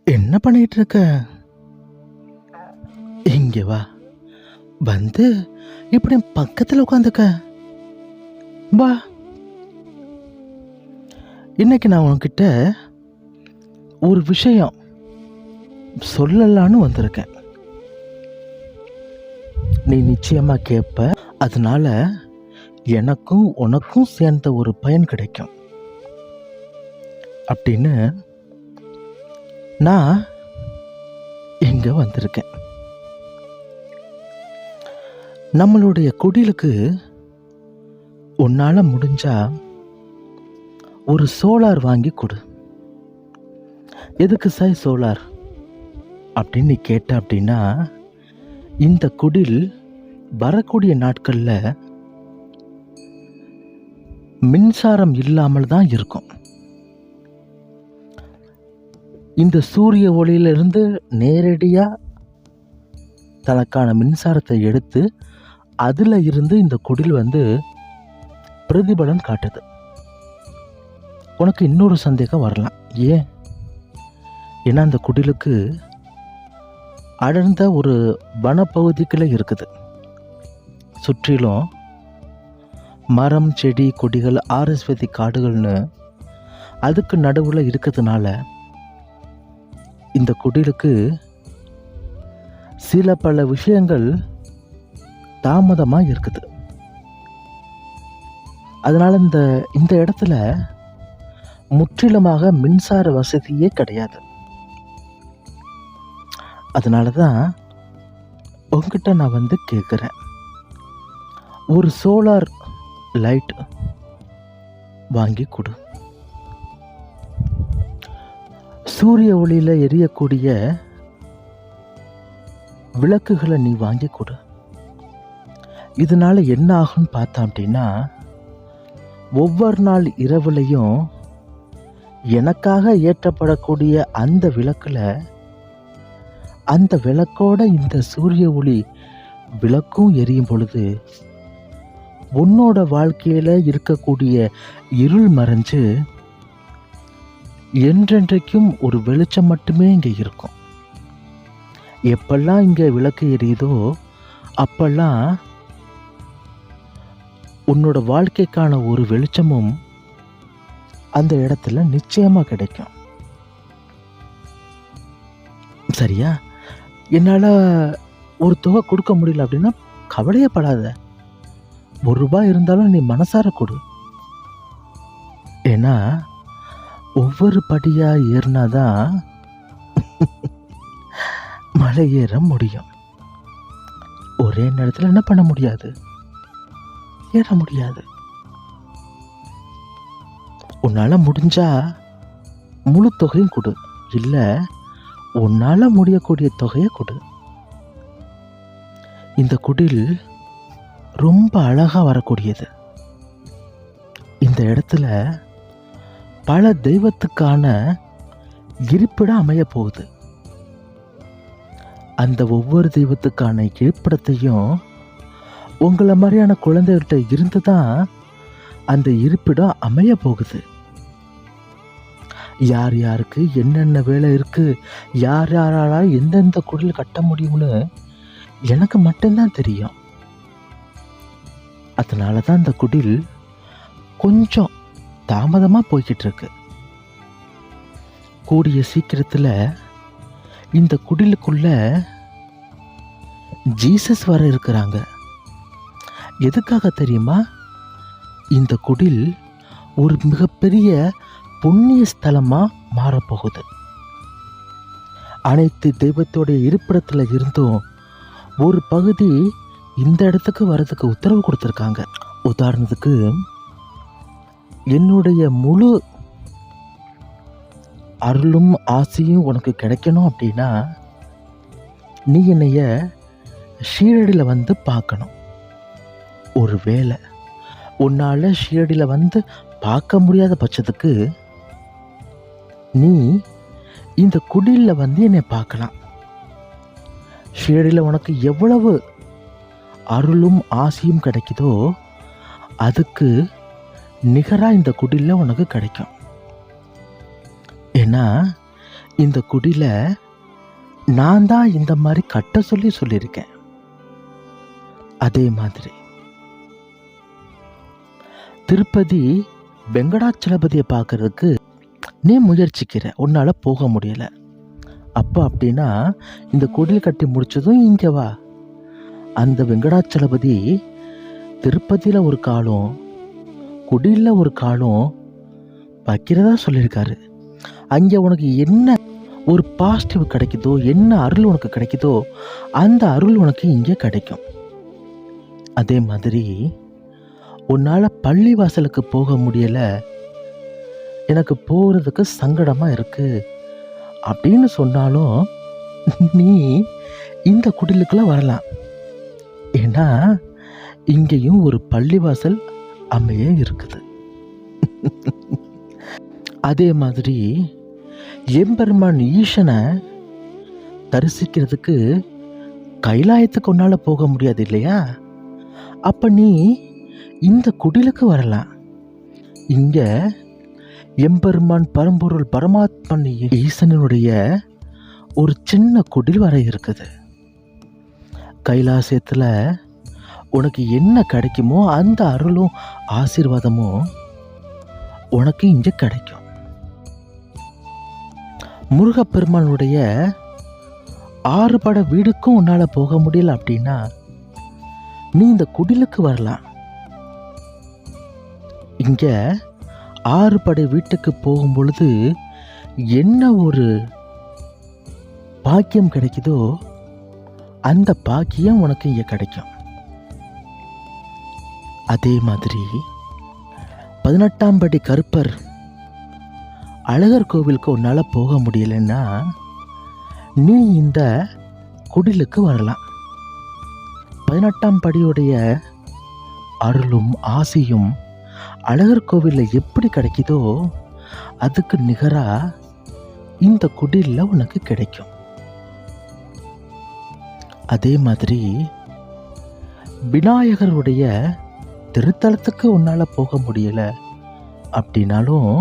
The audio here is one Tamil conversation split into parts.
என்ன பண்ணிட்டு இருக்க? இங்க வா. வந்து இப்படி பக்கத்துல உட்காந்துக்க. வா. இன்னைக்கு நான் உன்கிட்ட ஒரு விஷயம் சொல்லலான்னு வந்திருக்கேன். நீ நிச்சயமா கேட்ப. அதனால எனக்கும் உனக்கும் சேர்ந்த ஒரு பயன் கிடைக்கும் அப்படின்னு நான் இங்க வந்திருக்கேன். நம்மளுடைய குடிலுக்கு உன்னால முடிஞ்சா ஒரு சோலார் வாங்கி கொடு. எதுக்கு சார் சோலார் அப்படின்னு நீ கேட்ட அப்படின்னா, இந்த குடில் வரக்கூடிய நாட்கள்ல மின்சாரம் இல்லாமல் தான் இருக்கும். இந்த சூரிய ஒளியிலிருந்து நேரடியா தனக்கான மின்சாரத்தை எடுத்து அதுல இருந்து இந்த குடில் பிரதிபலன் காட்டுது. உனக்கு இன்னொரு சந்தேகம் வரலாம், ஏன்? ஏன்னா அந்த குடிலுக்கு அடர்ந்த ஒரு வனப்பகுதிக்குள்ள இருக்குது. சுற்றிலும் மரம், செடி, கொடிகள், ஆரஸ்வதி காடுகள்னு அதுக்கு நடுவில் இருக்கிறதுனால இந்த குடிலுக்கு சில பல விஷயங்கள் தாமதமாக இருக்குது. அதனால இந்த இடத்துல முற்றிலுமாக மின்சார வசதியே கிடையாது. அதனால தான் உங்ககிட்ட நான் கேட்குறேன், ஒரு சோலார் லைட் வாங்கி கொடு. சூரிய ஒளியில் எரியக்கூடிய விளக்குகளை நீ வாங்கி கொடு. இதனால என்ன ஆகும்னு பார்த்தா அப்படின்னா, ஒவ்வொரு நாள் இரவுலையும் எனக்காக ஏற்றப்படக்கூடிய அந்த விளக்கோட இந்த சூரிய ஒளி விளக்கும் எரியும் பொழுது உன்னோட வாழ்க்கையில இருக்கக்கூடிய இருள் மறைஞ்சு என்றென்றைக்கும் ஒரு வெளிச்சம் மட்டுமே இங்க இருக்கும். எப்பெல்லாம் இங்க விளக்கு எரியுதோ அப்பெல்லாம் உன்னோட வாழ்க்கைக்கான ஒரு வெளிச்சமும் அந்த இடத்துல நிச்சயமா கிடைக்கும். சரியா? என்னால ஒரு தொகை கொடுக்க முடியல அப்படின்னா கவலையே படாத. ₹1 இருந்தாலும் நீ மனசார கொடு. ஏன்னா ஒவ்வொரு படியா ஏறினாதான் மலை ஏற முடியும். ஒரே நேரத்தில் என்ன பண்ண முடியாது, ஏற முடியாது. உன்னால முடிஞ்சா முழு தொகையும் கொடு, இல்ல உன்னால முடியக்கூடிய தொகையை கொடு. இந்த குடில் ரொம்ப அழகா வரக்கூடியது. இந்த இடத்துல பல தெய்வத்துக்கான இருப்பிடம் அமைய போகுது. அந்த ஒவ்வொரு தெய்வத்துக்கான இருப்பிடத்தையும் உங்களை மாதிரியான குழந்தைகிட்ட இருந்து தான் அந்த இருப்பிடம் அமைய போகுது. யார் யாருக்கு என்னென்ன வேலை இருக்கு, யார் யாரால எந்தெந்த குடில் கட்ட முடியும்னு எனக்கு மட்டும்தான் தெரியும். அதனால தான் இந்த குடில் கொஞ்சம் தாமதமா போய்கிட்டு இருக்கு. கூடிய சீக்கிரத்துல இந்த குடிலுக்குள்ள ஜீசஸ் வர இருக்கிறாங்க. எதுக்காக தெரியுமா? இந்த குடில் ஒரு மிகப்பெரிய புண்ணிய ஸ்தலமா மாறப்போகுது. அனைத்து தெய்வத்தோடைய இருப்பிடத்துல இருந்தும் ஒரு பகுதி இந்த இடத்துக்கு வர்றதுக்கு உத்தரவு கொடுத்துருக்காங்க. உதாரணத்துக்கு, என்னுடைய முழு அருளும் ஆசையும் உனக்கு கிடைக்கணும் அப்படின்னா நீ என்னைய ஷீரடியில் பார்க்கணும். ஒரு வேளை உன்னால ஷீரடியில் பார்க்க முடியாத பட்சத்துக்கு நீ இந்த குடிலில் என்னை பார்க்கலாம். ஷீரடியில் உனக்கு எவ்வளவு அருளும் ஆசையும் கிடைக்குதோ அதுக்கு நிகராக இந்த குடிலில் உனக்கு கிடைக்கும். ஏன்னா இந்த குடில நான் தான் இந்த மாதிரி கட்ட சொல்லியிருக்கேன். அதே மாதிரி திருப்பதி வெங்கடாச்சலபதியை பார்க்கறதுக்கு நீ முயற்சிக்கிற, உன்னால போக முடியல. அப்போ அப்படின்னா இந்த குடில் கட்டி முடிச்சதும் இங்கே வா. அந்த வெங்கடாச்சலபதி திருப்பதியில் ஒரு காலம், குடியில் ஒரு காலம் வைக்கிறதா சொல்லியிருக்காரு. அங்கே உனக்கு என்ன ஒரு பாசிட்டிவ் கிடைக்குதோ, என்ன அருள் உனக்கு கிடைக்குதோ, அந்த அருள் உனக்கு இங்கே கிடைக்கும். அதே மாதிரி உன்னால் பள்ளி வாசலுக்கு போக முடியலை, எனக்கு போகிறதுக்கு சங்கடமாக இருக்கு அப்படின்னு சொன்னாலும் நீ இந்த குடிலுக்குள்ள வரலாம். ஏன்னா இங்கேயும் ஒரு பள்ளிவாசல் அமைய இருக்குது. அதே மாதிரி எம்பெருமான் ஈசனை தரிசிக்கிறதுக்கு கைலாயத்துக்கு உன்னால போக முடியாது இல்லையா? அப்ப நீ இந்த குடிலுக்கு வரலாம். இங்க எம்பெருமான் பரம்பொருள் பரமாத்மன் ஈசனுடைய ஒரு சின்ன குடில் வர இருக்குது. கைலாசத்துல உனக்கு என்ன கிடைக்குமோ அந்த அருளும் ஆசீர்வாதமும் உனக்கு இங்க கிடைக்கும். முருகப்பெருமானுடைய 6 பட வீடுக்கும் உன்னால போக முடியல அப்படின்னா நீ இந்த குடிலுக்கு வரலாம். இங்க 6 படை வீட்டுக்கு போகும் பொழுது என்ன ஒரு பாக்கியம் கிடைக்குதோ அந்த பாக்கியம் உனக்கு இங்க கிடைக்கும். அதே மாதிரி 18ஆம் படி கருப்பர் அழகர் கோவிலுக்கு உன்னால போக முடியலன்னா நீ இந்த குடிலுக்கு வரலாம். 18ஆம் படியுடைய அருளும் ஆசையும் அழகர் கோவிலில் எப்படி கிடைக்குதோ அதுக்கு நிகரா இந்த குடிலில் உனக்கு கிடைக்கும். அதே மாதிரி விநாயகருடைய திருத்தலத்துக்கு உன்னால போக முடியல அப்படின்னாலும்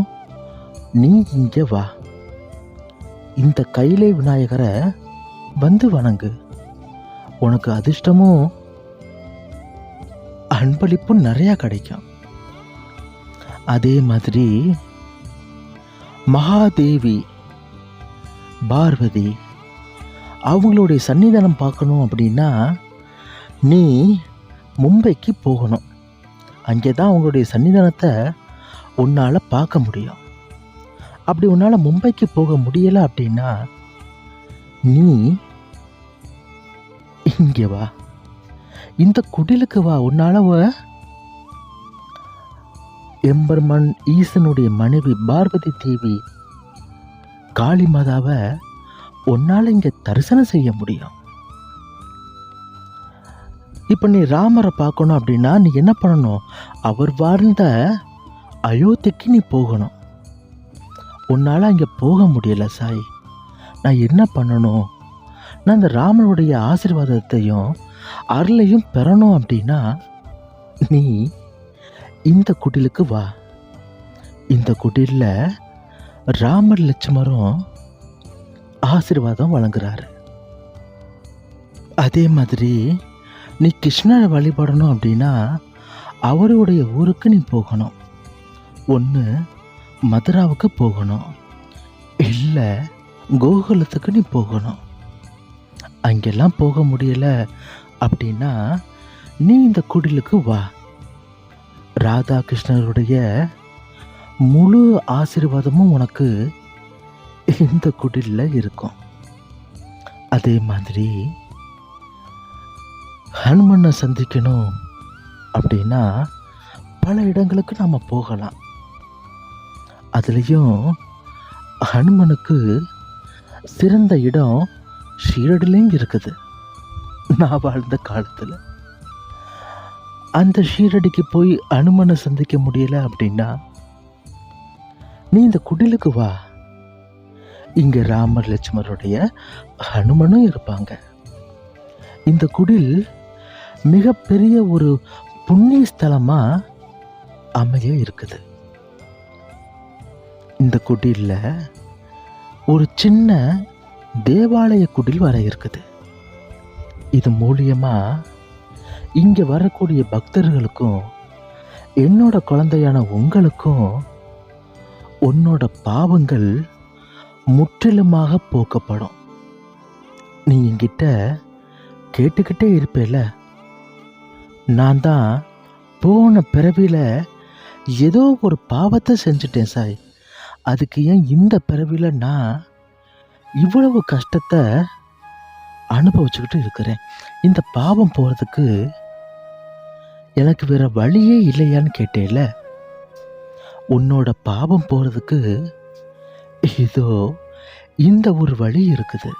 நீ இங்க வா. இந்த கைலை விநாயகரை வந்து வணங்கு. உனக்கு அதிர்ஷ்டமும் அன்பளிப்பும் நிறைய கிடைக்கும். அதே மாதிரி மகாதேவி பார்வதி அவங்களுடைய சன்னிதானம் பார்க்கணும் அப்படின்னா நீ மும்பைக்கு போகணும். அங்கே தான் அவங்களுடைய சன்னிதானத்தை உன்னால் பார்க்க முடியும். அப்படி உன்னால் மும்பைக்கு போக முடியலை அப்படின்னா நீ இங்கே வா, இந்த குடிலுக்கு வா. உன்னால் எம்பெருமான் ஈசனுடைய மனைவி பார்வதி தேவி காளி மாதாவை உன்னால் இங்கே தரிசனம் செய்ய முடியும். இப்போ நீ ராமரை பார்க்கணும் அப்படின்னா நீ என்ன பண்ணணும்? அவர் வாழ்ந்த அயோத்திக்கு நீ போகணும். உன்னால் அங்கே போக முடியல சாய், நான் என்ன பண்ணணும்? நான் இந்த ராமனுடைய ஆசீர்வாதத்தையும் அருளையும் பெறணும் அப்படின்னா நீ இந்த குடிலுக்கு வா. இந்த குடிலில் ராமர் லட்சுமரும் ஆசீர்வாதம் வழங்குறாரு. அதே மாதிரி நீ கிருஷ்ணரை வழிபடணும் அப்படின்னா அவருடைய ஊருக்கு நீ போகணும். ஒன்று மதுராவுக்கு போகணும், இல்லை கோகுலத்துக்கு நீ போகணும். அங்கெல்லாம் போக முடியல அப்படின்னா நீ இந்த குடிலுக்கு வா. ராதா கிருஷ்ணருடைய முழு ஆசீர்வாதமும் உனக்கு இந்த குடிலில் இருக்கும். அதே மாதிரி ஹனுமனை சந்திக்கணும் அப்படின்னா பல இடங்களுக்கு நாம் போகலாம். அதுலேயும் ஹனுமனுக்கு சிறந்த இடம் ஷீரடிலையும் இருக்குது. நான் வாழ்ந்த காலத்தில் அந்த ஷீரடிக்கு போய் ஹனுமனை சந்திக்க முடியல அப்படின்னா நீ இந்த குடிலுக்கு வா. இங்க ராமர் லட்சுமருடைய ஹனுமனும் இருப்பாங்க. இந்த குடில் மிகப்பெரிய ஒரு புண்ணிய ஸ்தலமா அமைய இருக்குது. இந்த குடில்ல ஒரு சின்ன தேவாலய குடில் வர இருக்குது. இது மூலியமா இங்க வரக்கூடிய பக்தர்களுக்கும் என்னோட குழந்தையான உங்களுக்கும் உன்னோட பாவங்கள் முற்றிலுமாக போக்கப்படும். நீ என்கிட்ட கேட்டுக்கிட்டே இருப்பேல, நான் தான் போன பிறவியில ஏதோ ஒரு பாவத்தை செஞ்சுட்டேன் சாய், அதுக்கு ஏன் இந்த பிறவியில நான் இவ்வளவு கஷ்டத்தை அனுபவிச்சுக்கிட்டு இருக்கிறேன், இந்த பாவம் போறதுக்கு எனக்கு வேற வழியே இல்லையான்னு கேட்டேல. உன்னோட பாவம் போறதுக்கு இதோ இந்த ஒரு வழி இருக்குது.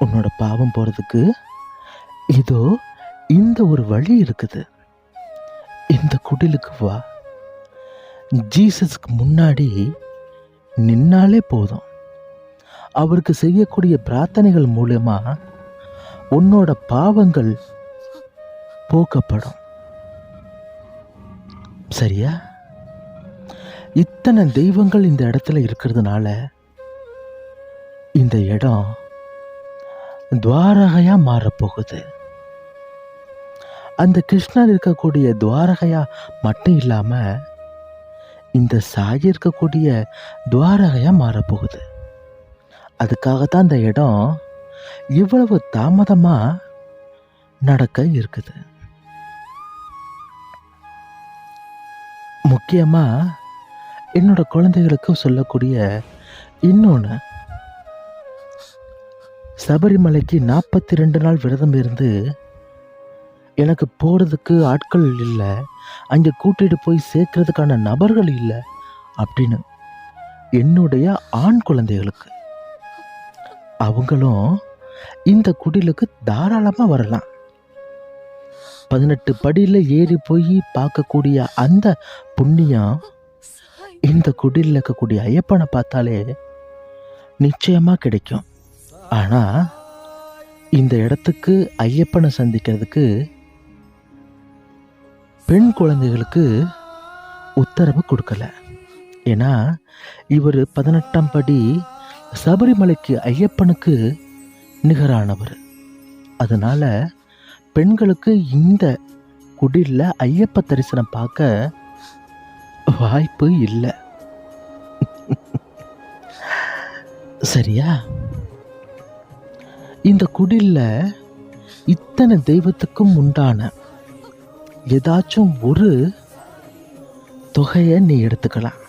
உன்னோட பாவம் போறதுக்கு இதோ இந்த ஒரு வழி இருக்குது. இந்த குடிலுக்கு வா. ஜீசஸ்க்கு முன்னாடி நின்னாலே போதும். அவருக்கு செய்யக்கூடிய பிரார்த்தனைகள் மூலமா உன்னோட பாவங்கள் போக்கப்படும். சரியா? இத்தனை தெய்வங்கள் இந்த இடத்துல இருக்கிறதுனால இந்த இடம் துவாரகையா மாறப்போகுது. அந்த கிருஷ்ணர் இருக்கக்கூடிய துவாரகையா மட்டும் இல்லாம இந்த சாய் இருக்கக்கூடிய துவாரகையா மாறப்போகுது. அதுக்காகத்தான் இந்த இடம் இவ்வளவு தாமதமா நடக்க இருக்குது. முக்கியமா என்னோட குழந்தைகளுக்கு சொல்லக்கூடிய இன்னொன்று, சபரிமலைக்கு 42 நாள் விரதம் இருந்து எனக்கு போகிறதுக்கு ஆட்கள் இல்லை, அங்கே கூட்டிட்டு போய் சேர்க்கறதுக்கான நபர்கள் இல்லை அப்படின்னு என்னுடைய ஆண் குழந்தைகளுக்கு, அவங்களும் இந்த குடிலுக்கு தாராளமாக வரலாம். 18 படியில் ஏறி போய் பார்க்கக்கூடிய அந்த புண்ணியம் இந்த குடிலில் இருக்கக்கூடிய ஐயப்பனை பார்த்தாலே நிச்சயமாக கிடைக்கும். ஆனால் இந்த இடத்துக்கு ஐயப்பனை சந்திக்கிறதுக்கு பெண் குழந்தைகளுக்கு உத்தரவு கொடுக்கல. ஏன்னா இவர் 18ஆம் படி சபரிமலைக்கு ஐயப்பனுக்கு நிகரானவர். அதனால பெண்களுக்கு இந்த குடில்ல ஐயப்ப தரிசனம் பார்க்க வாய்ப்பு இல்லை. சரியா? இந்த குடில்ல இத்தனை தெய்வத்துக்கும் உண்டான ஏதாச்சும் ஒரு தொகையை நீ எடுத்துக்கலாம்.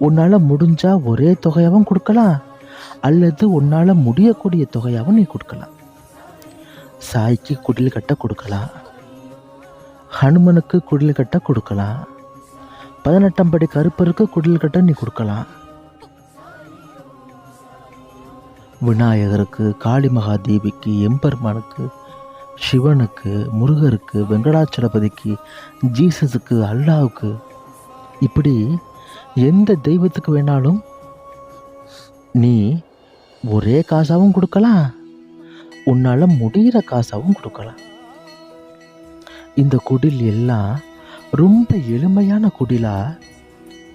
உன்னால முடிஞ்சா ஒரே தொகையாவும் கொடுக்கலாம், அல்லது உன்னால முடியக்கூடிய தொகையாவும் நீ கொடுக்கலாம். சாய்க்கு குடில் கட்ட கொடுக்கலாம், ஹனுமனுக்கு குடில் கட்ட கொடுக்கலாம், 18ஆம் படி கருப்பருக்கு குடில் கட்ட நீ கொடுக்கலாம், விநாயகருக்கு, காளி மகாதேவிக்கு, எம்பெருமானுக்கு, சிவனுக்கு, முருகருக்கு, வெங்கடாச்சலபதிக்கு, ஜீசஸுக்கு, அல்லாவுக்கு, இப்படி எந்த தெய்வத்துக்கு வேணாலும் நீ ஒரே காசாவும் கொடுக்கலாம், உன்னால முடிகிற காசாவும் கொடுக்கலாம். இந்த குடில் எல்லாம் ரொம்ப எளிமையான குடிலா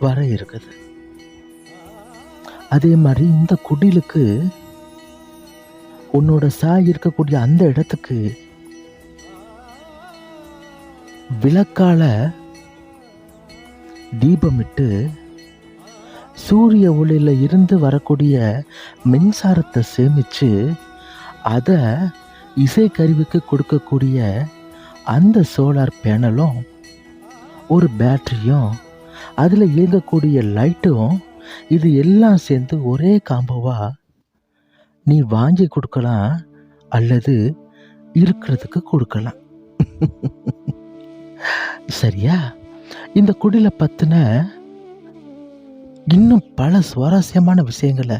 வர இருக்குது. அதே மாதிரி இந்த குடிலுக்கு உன்னோட சாய் இருக்கக்கூடிய அந்த இடத்துக்கு விளக்கால தீபமிட்டு சூரிய ஒளியில இருந்து வரக்கூடிய மின்சாரத்தை சேமிச்சு அதை இசைக்கருவிக்கு கொடுக்கக்கூடிய அந்த சோலார் பேனலும் ஒரு பேட்டரியும் அதில் இயங்கக்கூடிய லைட்டும், இது எல்லாம் சேர்ந்து ஒரே காம்போவா நீ வாங்கி கொடுக்கலாம், அல்லது இருக்கிறதுக்கு கொடுக்கலாம். சரியா? இந்த குடில பத்தின இன்னும் பல சுவாரஸ்யமான விஷயங்களை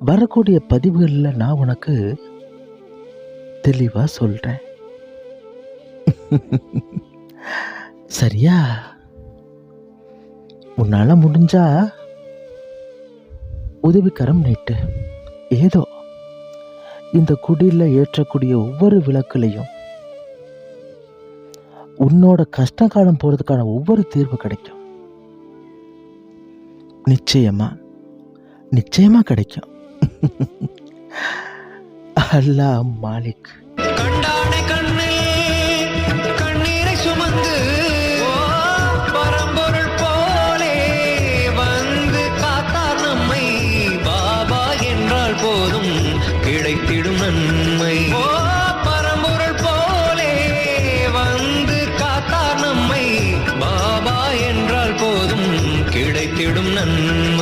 வரக்கூடிய பதிவுகளில் நான் உனக்கு தெளிவா சொல்றேன். சரியா? உன்னால முடிஞ்சா உதவிக்கரம் நீட்டு. ஏதோ இந்த குடில ஏற்றக்கூடிய ஒவ்வொரு விளக்குலையும் உன்னோட கஷ்ட காலம் போறதுக்கான ஒவ்வொரு தீர்வு கிடைக்கும். நிச்சயமா நிச்சயமா கிடைக்கும். அல்லாஹ் மாலிக். கண்டானை கண்ணில் கண்ணீரை சுமந்து பரம்பொருள் போலே வந்து காத்தார் நம்மை. பாபா என்றால் போதும் கிடைத்திடும் நன்மை. பரம்பொருள் போலே வந்து காத்தார் நம்மை. பாபா என்றால் போதும் கிடைத்திடும் நன்மை.